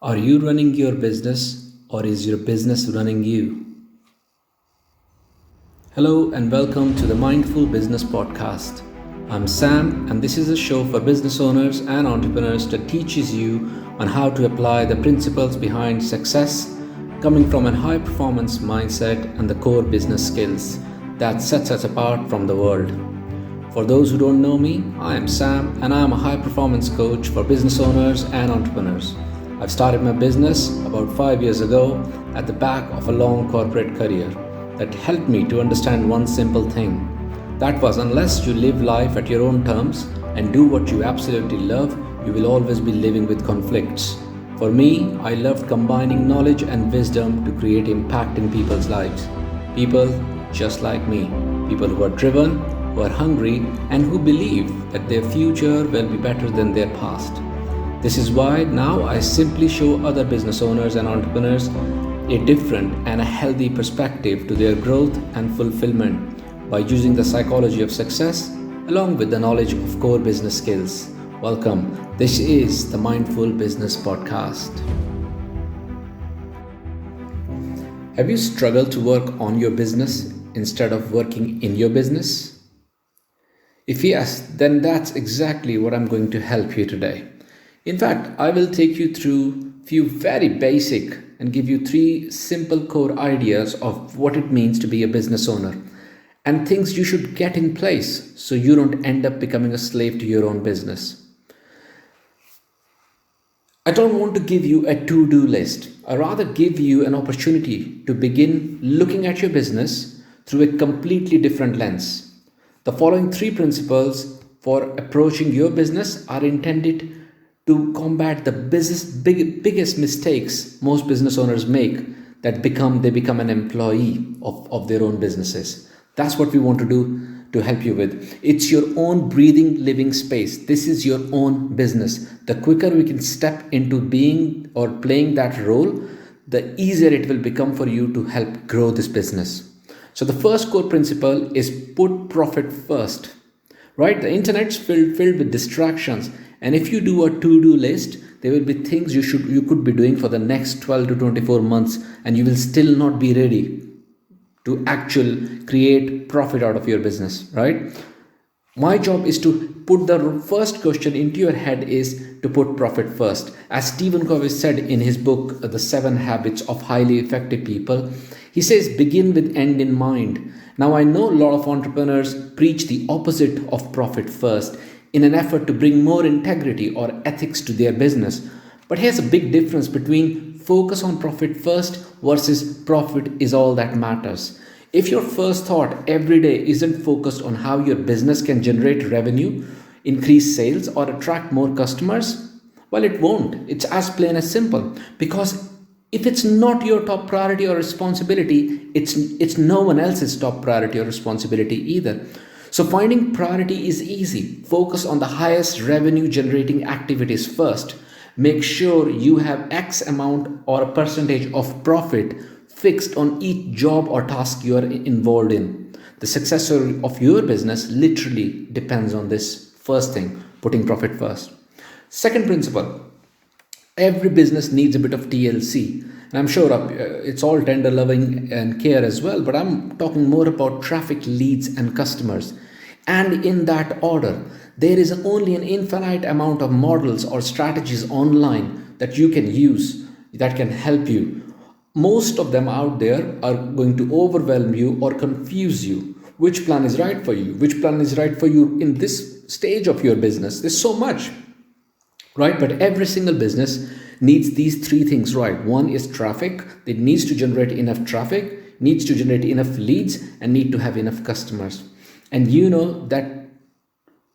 Are you running your business or is your business running you? Hello and welcome to the Mindful Business Podcast. I'm Sam and this is a show for business owners and entrepreneurs that teaches you on how to apply the principles behind success coming from a high performance mindset and the core business skills that sets us apart from the world. For those who don't know me, I am Sam and I am a high performance coach for business owners and entrepreneurs. I've started my business about 5 years ago at the back of a long corporate career that helped me to understand one simple thing. That was, unless you live life at your own terms and do what you absolutely love, you will always be living with conflicts. For me, I loved combining knowledge and wisdom to create impact in people's lives. People just like me. People who are driven, who are hungry, and who believe that their future will be better than their past. This is why now I simply show other business owners and entrepreneurs a different and a healthy perspective to their growth and fulfillment by using the psychology of success along with the knowledge of core business skills. Welcome. This is the Mindful Business Podcast. Have you struggled to work on your business instead of working in your business? If yes, then that's exactly what I'm going to help you today. In fact, I will take you through a few very basic and give you 3 simple core ideas of what it means to be a business owner and things you should get in place so you don't end up becoming a slave to your own business. I don't want to give you a to-do list. I rather give you an opportunity to begin looking at your business through a completely different lens. The following 3 principles for approaching your business are intended to combat the biggest mistakes most business owners make that they become an employee of their own businesses. That's what we want to do to help you with. It's your own breathing, living space. This is your own business. The quicker we can step into being or playing that role, the easier it will become for you to help grow this business. So the first core principle is put profit first. Right? The internet's filled with distractions. And if you do a to-do list, there will be things you could be doing for the next 12 to 24 months and you will still not be ready to actually create profit out of your business, right? My job is to put the first question into your head is to put profit first. As Stephen Covey said in his book, The 7 Habits of Highly Effective People, he says, begin with end in mind. Now, I know a lot of entrepreneurs preach the opposite of profit first in an effort to bring more integrity or ethics to their business. But here's a big difference between focus on profit first versus profit is all that matters. If your first thought every day isn't focused on how your business can generate revenue, increase sales, or attract more customers, well, it won't. It's as plain as simple. Because if it's not your top priority or responsibility, it's no one else's top priority or responsibility either. So finding priority is easy. Focus on the highest revenue generating activities first. Make sure you have X amount or a percentage of profit fixed on each job or task you are involved in. The success of your business literally depends on this first thing, putting profit first. Second principle, every business needs a bit of TLC. And I'm sure it's all tender loving and care as well, but I'm talking more about traffic, leads, and customers. And in that order, there is only an infinite amount of models or strategies online that you can use that can help you. Most of them out there are going to overwhelm you or confuse you. Which plan is right for you? Which plan is right for you in this stage of your business? There's so much, right? But every single business needs these 3 things right. One is traffic. It needs to generate enough traffic, needs to generate enough leads, and need to have enough customers. And you know that,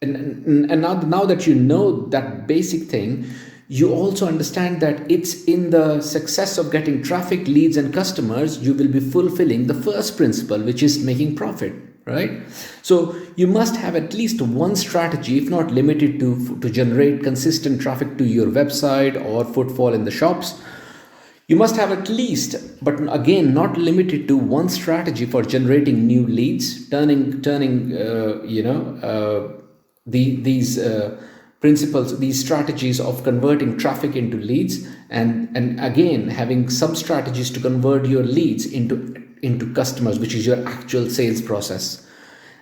and now that you know that basic thing, you also understand that it's in the success of getting traffic, leads, and customers, you will be fulfilling the first principle, which is making profit, right? So you must have at least one strategy, if not limited to generate consistent traffic to your website or footfall in the shops. You must have at least, but again, not limited to one strategy for generating new leads, turning these principles, these strategies of converting traffic into leads, and again having sub strategies to convert your leads into customers, which is your actual sales process.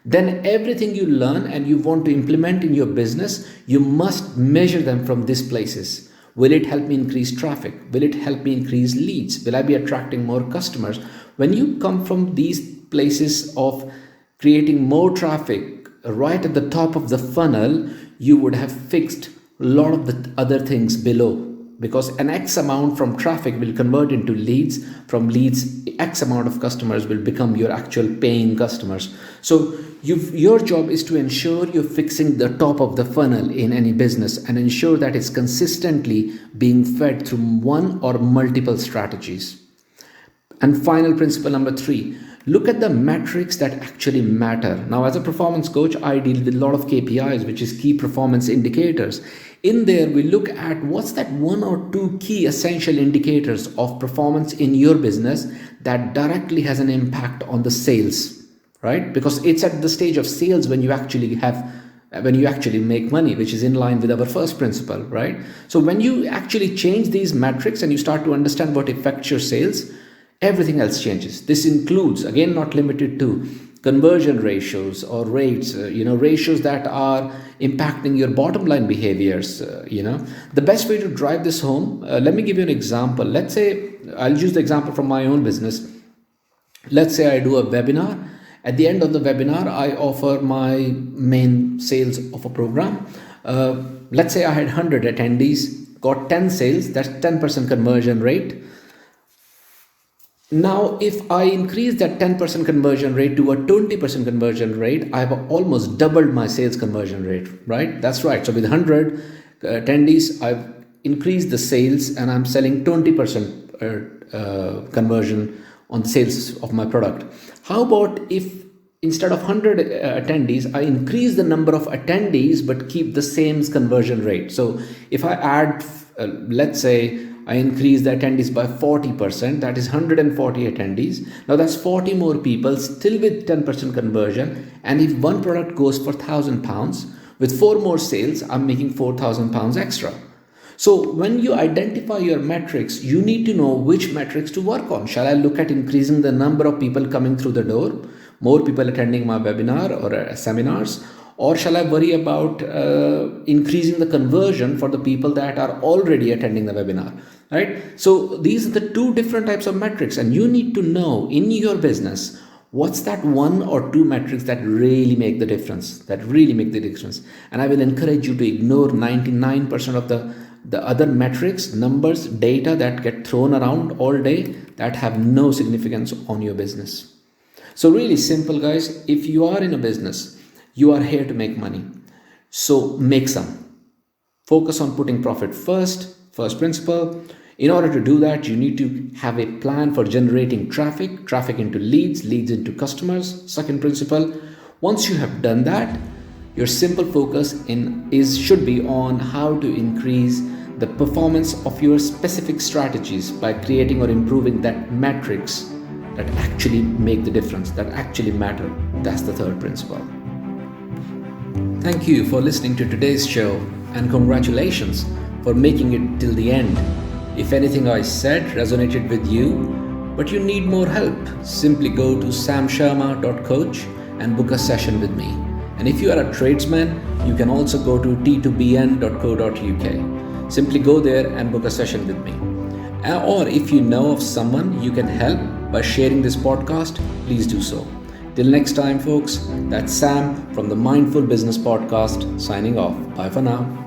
Then everything you learn and you want to implement in your business, you must measure them from these places. Will it help me increase traffic? Will it help me increase leads? Will I be attracting more customers? When you come from these places of creating more traffic right at the top of the funnel, you would have fixed a lot of the other things below, because an X amount from traffic will convert into leads. From leads, X amount of customers will become your actual paying customers. So your job is to ensure you're fixing the top of the funnel in any business and ensure that it's consistently being fed through one or multiple strategies. And final principle number 3, look at the metrics that actually matter. Now, as a performance coach, I deal with a lot of KPIs, which is key performance indicators. In there, we look at what's that 1 or 2 key essential indicators of performance in your business that directly has an impact on the sales, right? Because it's at the stage of sales when you actually make money, which is in line with our first principle, right? So when you actually change these metrics and you start to understand what affects your sales, everything else changes. This includes, again, not limited to, conversion ratios or rates, ratios that are impacting your bottom line behaviors. The best way to drive this home, let me give you an example. Let's say, I'll use the example from my own business. Let's say I do a webinar. At the end of the webinar, I offer my main sales of a program. Let's say I had 100 attendees, got 10 sales, that's 10% conversion rate. Now, if I increase that 10% conversion rate to a 20% conversion rate, I've almost doubled my sales conversion rate, right? That's right. So with 100 attendees, I've increased the sales and I'm selling 20% conversion on the sales of my product. How about if instead of 100 attendees, I increase the number of attendees but keep the same conversion rate? So if I add, let's say, I increase the attendees by 40%, that is 140 attendees. Now that's 40 more people, still with 10% conversion. And if one product goes for £1,000, with 4 more sales, I'm making £4,000 extra. So when you identify your metrics, you need to know which metrics to work on. Shall I look at increasing the number of people coming through the door, more people attending my webinar or seminars? Or shall I worry about increasing the conversion for the people that are already attending the webinar, right? So these are the 2 different types of metrics, and you need to know in your business what's that 1 or 2 metrics that really make the difference, And I will encourage you to ignore 99% of the other metrics, numbers, data that get thrown around all day that have no significance on your business. So really simple, guys. If you are in a business, you are here to make money. So make some. Focus on putting profit first principle. In order to do that, you need to have a plan for generating traffic into leads into customers. Second principle. Once you have done that, your simple focus should be on how to increase the performance of your specific strategies by creating or improving that metrics that actually make the difference, that actually matter. That's the third principle. Thank you for listening to today's show, and congratulations for making it till the end. If anything I said resonated with you, but you need more help, simply go to samsharma.coach and book a session with me. And if you are a tradesman, you can also go to T2BN.co.uk. Simply go there and book a session with me. Or if you know of someone you can help by sharing this podcast, please do so. Till next time, folks, that's Sam from the Mindful Business Podcast signing off. Bye for now.